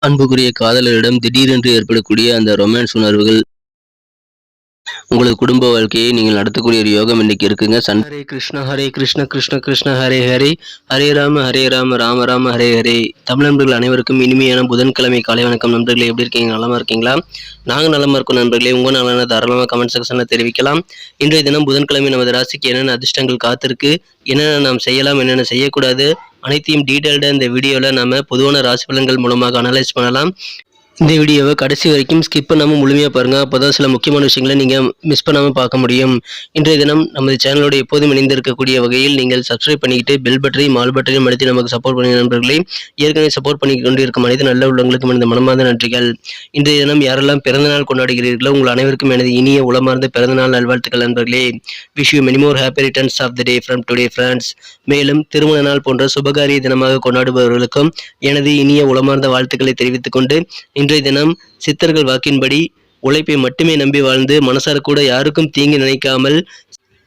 அன்புக்குரிய காதலரிடம் திடீரென்று ஏற்படக்கூடிய அந்த ரொமான்ஸ் உணர்வுகள் உங்களது குடும்ப வாழ்க்கையை நீங்கள் நடத்தக்கூடிய ஒரு யோகம் இன்னைக்கு இருக்குங்க. ஹரே கிருஷ்ணா ஹரே கிருஷ்ண கிருஷ்ண கிருஷ்ண ஹரே ஹரே ஹரே ராம ராம ராம ஹரே ஹரே. தமிழ் நண்பர்கள் அனைவருக்கும் இனிமையான புதன்கிழமை காலை வணக்கம் நண்பர்களே. எப்படி இருக்கீங்க? நலமா இருக்கீங்களா? நாங்கள் நலமா இருக்கோம் நண்பர்களே. உங்க நலன தாராளமாக கமெண்ட் செக்ஷன்ல தெரிவிக்கலாம். இன்றைய தினம் புதன்கிழமை நமது ராசிக்கு என்னென்ன அதிர்ஷ்டங்கள் காத்திருக்கு, என்னென்ன நாம் செய்யலாம், என்னென்ன செய்யக்கூடாது, அனைத்தையும் டீட்டெயில்டா இந்த வீடியோல நம்ம பொதுவான ராசி பலன்கள் மூலமாக அனலைஸ் பண்ணலாம். இந்த வீடியோவை கடைசி வரைக்கும் ஸ்கிப் பண்ணாமல் முழுமையாக பாருங்கள். அப்போ தான் சில முக்கியமான விஷயங்களை நீங்கள் மிஸ் பண்ணாமல் பார்க்க முடியும். இன்றைய தினம் நமது சேனலோட எப்போதும் இணைந்திருக்கக்கூடிய வகையில் நீங்கள் சப்ஸ்கிரைப் பண்ணிக்கிட்டு பெல் பட்டனையும் ஆல் பட்டனையும் அழுத்தி நமக்கு சப்போர்ட் பண்ணி நண்பர்களே. ஏற்கனவே சப்போர்ட் பண்ணி கொண்டு இருக்கும் அனைத்து நல்ல உள்ளவங்களுக்கும் எனது மனமார்ந்த நன்றிகள். இன்றைய தினம் யாரெல்லாம் பிறந்தநாள் கொண்டாடுகிறீர்களோ உங்கள் அனைவருக்கும் எனது இனிய உளமார்ந்த பிறந்தநாள் நல்வாழ்த்துக்கள் நண்பர்களே. Wish you many more happy returns of the day from today friends. மேலும் திருமண நாள் போன்ற சுபகாரிய தினமாக கொண்டாடுபவர்களுக்கும் எனது இனிய உளமார்ந்த வாழ்த்துக்களை தெரிவித்துக் கொண்டு இன்றைய தினம் சித்தர்கள் வாக்கின்படி உழைப்பை மட்டுமே நம்பி வாழ்ந்து மனசார கூட யாருக்கும் தீங்கு நினைக்காமல்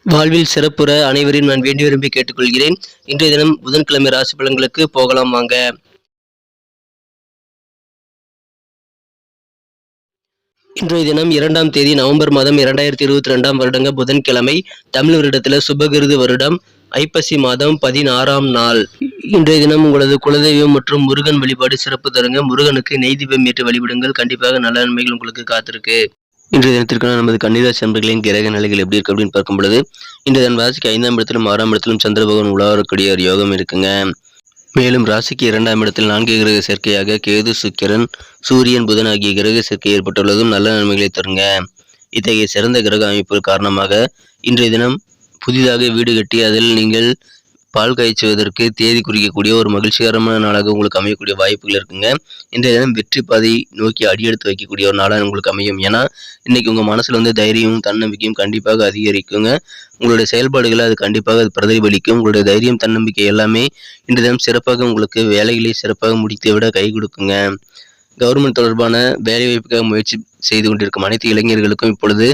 வாழ்வில் சிறப்புற அனைவரையும் நான் வேண்டி விரும்பி கேட்டுக்கொள்கிறேன். இன்றைய தினம் புதன்கிழமை ராசி பலன்களுக்கு போகலாம் வாங்க. இன்றைய தினம் 2ஆம் தேதி நவம்பர் மாதம் 2022 வருடங்க புதன்கிழமை. தமிழ் வருடத்தில் சுபகிருது வருடம் ஐப்பசி மாதம் 16ஆம் நாள். இன்றைய தினம் உங்களது குலதெய்வம் மற்றும் முருகன் வழிபாடு சிறப்பு தருங்க. முருகனுக்கு நெய் தீபம் ஏற்று வழிபடுங்கள். கண்டிப்பாக நல்ல நன்மைகள் உங்களுக்கு காத்திருக்கு. இன்றைய தினத்திற்கான நமது கன்னிராசி நண்பர்களின் கிரக நிலைகள் எப்படி இருக்கு அப்படின்னு பார்க்கும் பொழுது இன்றைய தினம் ராசிக்கு 5ஆம் இடத்திலும் 6ஆம் இடத்திலும் சந்திர பகவான் உலாவரக்கூடிய ஒரு யோகம் இருக்குங்க. மேலும் ராசிக்கு 2ஆம் இடத்தில் 4 கிரக சேர்க்கையாக கேது, சுக்கிரன், சூரியன், புதன் ஆகிய கிரக சேர்க்கை ஏற்பட்டுள்ளதும் நல்ல நன்மைகளை தருங்க. இத்தகைய சிறந்த கிரக அமைப்பு காரணமாக இன்றைய தினம் புதிதாக வீடு கட்டி அதில் நீங்கள் பால் காய்ச்சுவதற்கு தேதி குறிக்கக்கூடிய ஒரு மகிழ்ச்சிகரமான நாளாக உங்களுக்கு அமையக்கூடிய வாய்ப்புகள் இருக்குங்க. இன்றைய தினம் வெற்றி பாதை நோக்கி அடியெடுத்து வைக்கக்கூடிய ஒரு நாளாக உங்களுக்கு அமையும். ஏன்னா இன்னைக்கு உங்கள் மனசில் தைரியமும் தன்னம்பிக்கையும் கண்டிப்பாக அதிகரிக்குங்க. உங்களுடைய செயல்பாடுகளை அது கண்டிப்பாக அது பிரதிபலிக்கும். உங்களுடைய தைரியம் தன்னம்பிக்கை எல்லாமே இன்றைய தினம் சிறப்பாக உங்களுக்கு வேலைகளை சிறப்பாக முடித்து விட கை கொடுக்குங்க. கவர்மெண்ட் தொடர்பான வேலை வாய்ப்புக்காக முயற்சி செய்து கொண்டிருக்கும் அனைத்து இளைஞர்களுக்கும் இப்பொழுது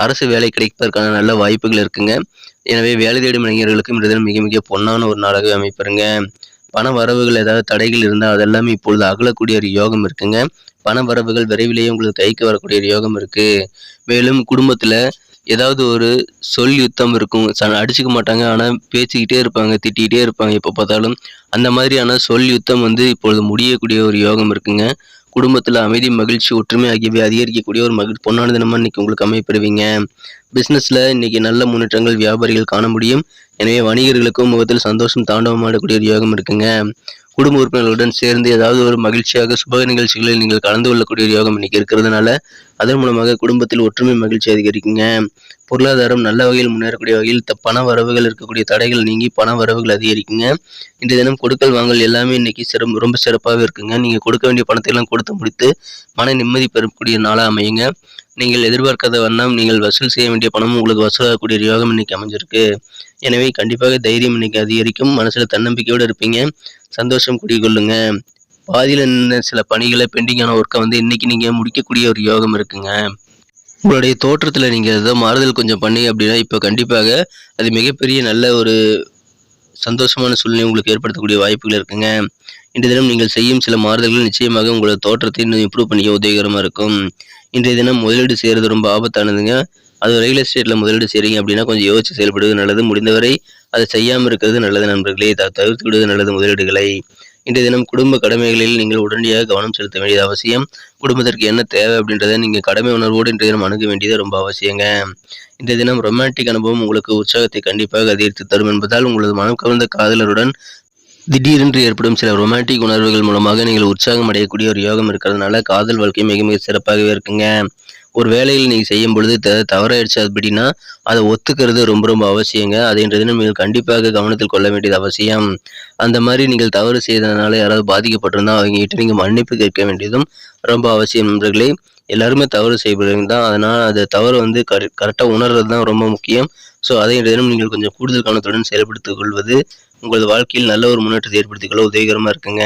அரசு வேலை கிடைப்பதற்கான நல்ல வாய்ப்புகள் இருக்குங்க. எனவே வேலை தேடும் இளைஞர்களுக்கும் இன்றைய தினம் மிக மிக பொன்னான ஒரு நாளாகவே அமைப்பாருங்க. பண வரவுகள் ஏதாவது தடைகள் இருந்தால் அதெல்லாமே இப்பொழுது அகலக்கூடிய ஒரு யோகம் இருக்குங்க. பண வரவுகள் விரைவிலேயே உங்களுக்கு கைக்கு வரக்கூடிய ஒரு யோகம் இருக்கு. மேலும் குடும்பத்துல ஏதாவது ஒரு சொல் யுத்தம் இருக்கும். அடிச்சுக்க மாட்டாங்க, ஆனா பேசிக்கிட்டே இருப்பாங்க, திட்டிகிட்டே இருப்பாங்க எப்போ பார்த்தாலும். அந்த மாதிரியான சொல் யுத்தம் இப்பொழுது முடியக்கூடிய ஒரு யோகம் இருக்குங்க. குடும்பத்தில் அமைதி, மகிழ்ச்சி, ஒற்றுமை ஆகியவை அதிகரிக்கக்கூடிய ஒரு பொன்னான தினமாக இன்னைக்கு உங்களுக்கு அமைப்பெறுவீங்க. பிஸ்னஸில் இன்னைக்கு நல்ல முன்னேற்றங்கள் வியாபாரிகள் காண முடியும். எனவே வணிகர்களுக்கும் முகத்தில் சந்தோஷம் தாண்டவமாடக்கூடிய ஒரு யோகம் இருக்குங்க. குடும்ப உறுப்பினர்களுடன் சேர்ந்து ஏதாவது ஒரு மகிழ்ச்சியாக சுப நிகழ்ச்சிகளில் நீங்கள் கலந்து கொள்ளக்கூடிய ஒரு யோகம் இன்னைக்கு இருக்கிறதுனால அதன் மூலமாக குடும்பத்தில் ஒற்றுமை மகிழ்ச்சி அதிகரிக்குங்க. பொருளாதாரம் நல்ல வகையில் முன்னேறக்கூடிய வகையில் பண வரவுகள் இருக்கக்கூடிய தடைகள் நீங்கி பண வரவுகள் அதிகரிக்குங்க. இன்றைய தினம் கொடுக்கல் வாங்கல் எல்லாமே இன்னைக்கு ரொம்ப சிறப்பாகவே இருக்குங்க. நீங்க கொடுக்க வேண்டிய பணத்தை எல்லாம் கொடுத்து முடித்து மன நிம்மதி பெறக்கூடிய நாளாக அமையுங்க. நீங்கள் எதிர்பார்க்காத வண்ணம் நீங்கள் வசூல் செய்ய வேண்டிய பணமும் உங்களுக்கு வசூலாகக்கூடிய யோகம் இன்னைக்கு அமைஞ்சிருக்கு. எனவே கண்டிப்பாக தைரியம் இன்னைக்கு அதிகரிக்கும். மனசுல தன்னம்பிக்கையோடு இருப்பீங்க. சந்தோஷம் குடிக்கொள்ளுங்க. பாதியில் நின்ற சில பணிகளை பெண்டிங்கான ஒர்க்கை இன்னைக்கு நீங்க முடிக்கக்கூடிய ஒரு யோகம் இருக்குங்க. உங்களுடைய தோற்றத்துல நீங்க ஏதோ மாறுதல் கொஞ்சம் பண்ணீங்க அப்படின்னா இப்போ கண்டிப்பாக அது மிகப்பெரிய நல்ல ஒரு சந்தோஷமான சூழ்நிலை உங்களுக்கு ஏற்படுத்தக்கூடிய வாய்ப்புகள் இருக்குங்க. இன்றைய தினம் நீங்கள் செய்யும் சில மாறுதல்கள் நிச்சயமாக உங்களோட தோற்றத்தை இன்னும் இம்ப்ரூவ் பண்ணிக்க உதவிகரமா இருக்கும். இன்றைய தினம் முதலீடு செய்யறது ரொம்ப ஆபத்தானதுங்க. அது ரியல் எஸ்டேட்ல முதலீடு செய்றீங்க அப்படின்னா கொஞ்சம் யோசிச்சு செயல்படுவது நல்லது. முடிந்தவரை அதை செய்யாமல் இருக்கிறது நல்லது நண்பர்களே. தவிர்த்து விடுவது நல்லது முதலீடுகளை. இன்றைய தினம் குடும்ப கடமைகளில் நீங்கள் உடனடியாக கவனம் செலுத்த வேண்டியது அவசியம். குடும்பத்திற்கு என்ன தேவை அப்படின்றத நீங்கள் கடமை உணர்வோடு இன்றைய தினம் அணுக வேண்டியது ரொம்ப அவசியங்க. இன்றைய தினம் ரொமான்டிக் அனுபவம் உங்களுக்கு உற்சாகத்தை கண்டிப்பாக அதிகரித்து தரும் என்பதால் உங்களது மனம் கவர்ந்த காதலருடன் திடீரென்று ஏற்படும் சில ரொமான்டிக் உணர்வுகள் மூலமாக நீங்கள் உற்சாகம் அடையக்கூடிய ஒரு யோகம் இருக்கிறதுனால காதல் வாழ்க்கை மிக மிக சிறப்பாகவே இருக்குங்க. ஒரு வேலையில் நீங்கள் செய்யும் பொழுது தவறாயிடுச்சு அப்படின்னா அதை ஒத்துக்கிறது ரொம்ப ரொம்ப அவசியங்க. அதை இன்றைய தினம் நீங்கள் கண்டிப்பாக கவனத்தில் கொள்ள வேண்டியது அவசியம். அந்த மாதிரி நீங்கள் தவறு செய்ததுனால யாராவது பாதிக்கப்பட்டிருந்தால் அவங்ககிட்ட நீங்கள் மன்னிப்பு கேட்க வேண்டியதும் ரொம்ப அவசியம் நண்பர்களே. எல்லாருமே தவறு செய்யப்படுறீங்க தான். அதனால் அது தவறு கரெக்டாக உணர்றது தான் ரொம்ப முக்கியம். ஸோ அதை இன்றைய தினம் நீங்கள் கொஞ்சம் கூடுதல் கவனத்துடன் செயல்படுத்திக் கொள்வது உங்களது வாழ்க்கையில் நல்ல ஒரு முன்னேற்றத்தை ஏற்படுத்திக் கொள்ள உதவிகரமாக இருக்குங்க.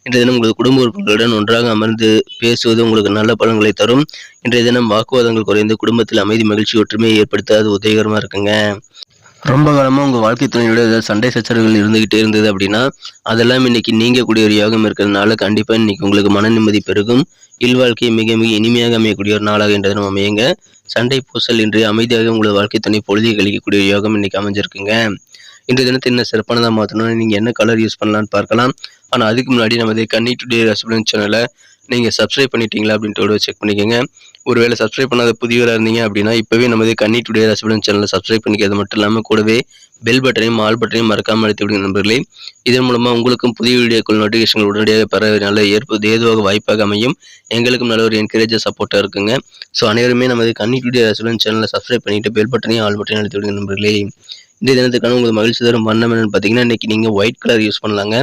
இன்றைய தினம் உங்களது குடும்ப உறுப்பினர்களுடன் ஒன்றாக அமர்ந்து பேசுவது உங்களுக்கு நல்ல பலன்களை தரும். இன்றைய தினம் வாக்குவாதங்கள் குறைந்து குடும்பத்தில் அமைதி, மகிழ்ச்சி, ஒற்றுமையை ஏற்படுத்த அது உதவிகரமாக இருக்குங்க. ரொம்ப காலமா உங்க வாழ்க்கை துணையோட ஏதாவது சண்டை சச்சரவுகள் இருந்துகிட்டே இருந்தது அப்படின்னா, அதெல்லாம் இன்னைக்கு நீங்கக்கூடிய ஒரு யோகம் இருக்கிறதுனால, கண்டிப்பா இன்னைக்கு உங்களுக்கு மன நிம்மதி பெருகும். இல்வாழ்க்கை மிக மிக இனிமையாக அமையக்கூடிய ஒரு நாளாக இன்றைய தினம் அமையுங்க. சண்டை பூசல் இன்றி அமைதியாக உங்களது வாழ்க்கை துணை பொழுதை கழிக்கக்கூடிய ஒரு யோகம் இன்னைக்கு அமைஞ்சிருக்குங்க. இன்றைய தினத்தை இன்னும் சிறப்பானதா மாத்தணும்னா, நீங்க என்ன கலர் யூஸ் பண்ணலாம்னு பார்க்கலாம். ஆனா அதுக்கு முன்னாடி நமது கன்னி டுடே ரசிபலன் சேனலை நீங்க சப்ஸ்கிரைப் பண்ணிட்டீங்களா அப்படின்ட்டு செக் பண்ணிக்கோங்க. ஒருவேளை சப்ஸ்கிரைப் பண்ணாத புதியவராக இருந்தீங்க அப்படின்னா, இப்பவே நமது கன்னி டுடே ரசிபலன் சேனலை சப்ஸ்கிரைப் பண்ணிக்கிறது மட்டும் இல்லாம கூடவே பெல் பட்டனையும் ஆல் பட்டனையும் மறக்காம அழுத்தி விடுங்க நண்பர்களே. இதன் மூலமா உங்களுக்கும் புதிய வீடியோக்கள் நோட்டிஃபிகேஷன் உடனடியாக பெற நல்ல ஏதுவாக வாய்ப்பாக அமையும். எங்களுக்கும் நல்ல ஒரு என்கரேஜ் சப்போர்ட்டா இருக்குங்க. ஸோ அனைவருமே நமது கன்னி டுடே ரசிபலன் சேனலை சப்ஸ்கிரைப் பண்ணிட்டு பெல் பட்டனையும் ஆல் பட்டனையும் அழுத்தி விடுங்க நண்பர்களே. இந்த தினத்துக்கான உங்களுக்கு மகிழ்ச்சி தரும் வண்ணம் என்னன்னு பார்த்தீங்கன்னா, இன்னைக்கு நீங்க ஒயிட் கலர் யூஸ் பண்ணலாங்க.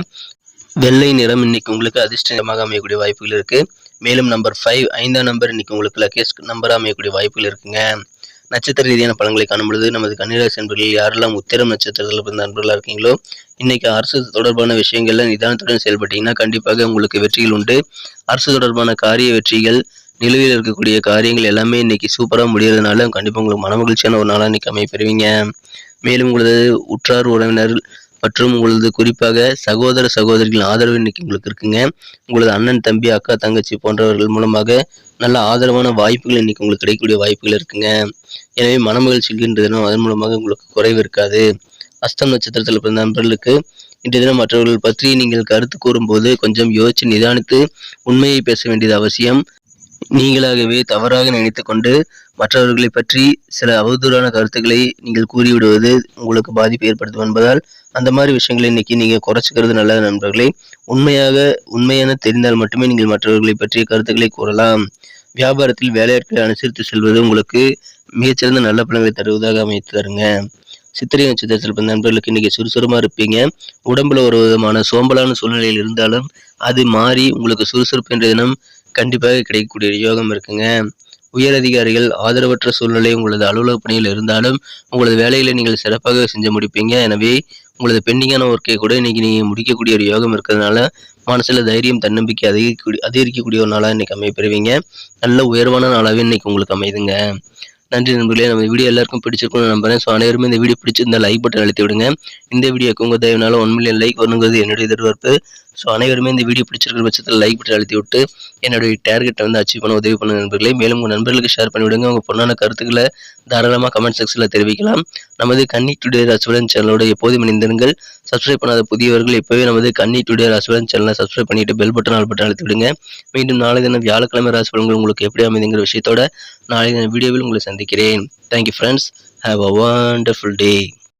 வெள்ளை நிறம் இன்னைக்கு உங்களுக்கு அதிர்ஷ்டமாக அமையக்கூடிய வாய்ப்புகள் இருக்கு. மேலும் நம்பர் 5 5ஆம் நம்பர் இன்னைக்கு உங்களுக்கு லக்கியஸ்ட் நம்பரா அமையக்கூடிய வாய்ப்புகள் இருக்குங்க. நட்சத்திர ரீதியான பலன்களை காணும் பொழுது நமது கன்னிராசி நண்பர்கள் யாரெல்லாம் உத்திரம் நட்சத்திரத்தில் பிறந்த நண்பர்களா இருக்கீங்களோ, இன்னைக்கு அரசு தொடர்பான விஷயங்கள்ல நிதானத்துடன் செயல்பட்டீங்கன்னா கண்டிப்பாக உங்களுக்கு வெற்றிகள் உண்டு. அரசு தொடர்பான காரிய வெற்றிகள், நிலுவையில் இருக்கக்கூடிய காரியங்கள் எல்லாமே இன்னைக்கு சூப்பரா முடியறதுனால கண்டிப்பா உங்களுக்கு மன மகிழ்ச்சியான ஒரு நாளா இன்னைக்கு அமைய பெறுவீங்க. மேலும் உங்களது உற்றார் உறவினர் மற்றும் உங்களது குறிப்பாக சகோதர சகோதரிகளின் ஆதரவு இன்னைக்கு உங்களுக்கு இருக்குங்க. உங்களது அண்ணன் தம்பி அக்கா தங்கச்சி போன்றவர்கள் மூலமாக நல்ல ஆதரவான வாய்ப்புகள் இன்னைக்கு உங்களுக்கு கிடைக்கக்கூடிய வாய்ப்புகள் இருக்குங்க. எனவே மனமகிழ்ச்சி இன்றைய தினம் அதன் மூலமாக உங்களுக்கு குறைவு இருக்காது. அஸ்தம் நட்சத்திரத்தில் பிறந்த நண்பர்களுக்கு இன்றைய தினம் மற்றவர்கள் பற்றி நீங்கள் கருத்து கூறும்போது கொஞ்சம் யோசித்து நிதானித்து உண்மையை பேச வேண்டியது அவசியம். நீங்களாகவே தவறாக நினைத்து கொண்டு மற்றவர்களை பற்றி சில அவதூறான கருத்துக்களை நீங்கள் கூறிவிடுவது உங்களுக்கு பாதிப்பு ஏற்படுத்தும் என்பதால் அந்த மாதிரி விஷயங்களை இன்னைக்கு நீங்க குறைச்சிக்கிறது நல்லது நண்பர்களே. உண்மையான தெரிந்தால் மட்டுமே நீங்கள் மற்றவர்களை பற்றிய கருத்துக்களை கூறலாம். வியாபாரத்தில் வேலையாட்களை அனுசரித்து செல்வது உங்களுக்கு மிகச்சிறந்த நல்ல பலன்களை தருவதாக அமைத்து தருங்க. சித்திரை நட்சத்திரத்தில் பிறந்த நண்பர்களுக்கு இன்னைக்கு சுறுசுறுமா இருப்பீங்க. உடம்புல ஒரு விதமான சோம்பலான சூழ்நிலையில் இருந்தாலும் அது மாறி உங்களுக்கு சுறுசுறுப்பு என்ற தினம் கண்டிப்பாக கிடைக்கக்கூடிய யோகம் இருக்குங்க. உயர் அதிகாரிகள் ஆதரவற்ற சூழ்நிலை உங்களது அலுவலக பணியில் இருந்தாலும் உங்களது வேலைகளை நீங்கள் சிறப்பாக செஞ்சு முடிப்பீங்க. எனவே உங்களது பெண்டிங்கான ஒர்க்கை கூட இன்னைக்கு நீங்க முடிக்கக்கூடிய ஒரு யோகம் இருக்கிறதுனால மனசுல தைரியம் தன்னம்பிக்கை அதிகரிக்கக்கூடிய ஒரு நாளா இன்னைக்கு அமைய பெறுவீங்க. நல்ல உயர்வான நாளாவே இன்னைக்கு உங்களுக்கு அமையுதுங்க. நன்றி நண்பர்களே. நம்ம வீடியோ எல்லாருக்கும் பிடிச்சிருக்கும்னு நம்புறேன். ஸோ அனைவருமே இந்த வீடியோ பிடிச்சிருந்தா லைக் பட்டன் அழுத்தி விடுங்க. இந்த வீடியோக்கு உங்க தயவுனால 1 மில்லியன் லைக் வரணுங்கிறது என்னுடைய எதிர்பார்ப்பு. ஸோ அனைவருமே இந்த வீடியோ பிடிச்சிருக்கிற பட்சத்தில் லைக் பட்டன் அழுத்தி விட்டு என்னுடைய டார்கெட்டை அச்சீவ் பண்ண உதவி பண்ணுங்க நண்பர்களே. மேலும் உங்கள் நண்பர்களுக்கு ஷேர் பண்ணிவிடுங்க. உங்கள் பொண்ணான கருத்துக்களை தாராளமாக கமெண்ட் செக்ஷனில் தெரிவிக்கலாம். நமது கன்னி டுடே ராசிபலன் சேனலோட எப்போதும் இணைந்திருங்கள். சப்ஸ்கிரைப் பண்ணாத புதியவர்கள் இப்போவே நமது கன்னி டுடே ராசிபலன் சேனலை சப்ஸ்கிரைப் பண்ணிட்டு பெல் பட்டன் ஆல் பட்டன் அழுத்தி விடுங்க. மீண்டும் நாளை தினம் வியாழக்கிழமை ராசிபலன்கள் உங்களுக்கு எப்படி அமைதுங்கிற விஷயத்தோட நாளை தின வீடியோவில் உங்களை சந்திக்கிறேன். Thank you friends. Have a wonderful day.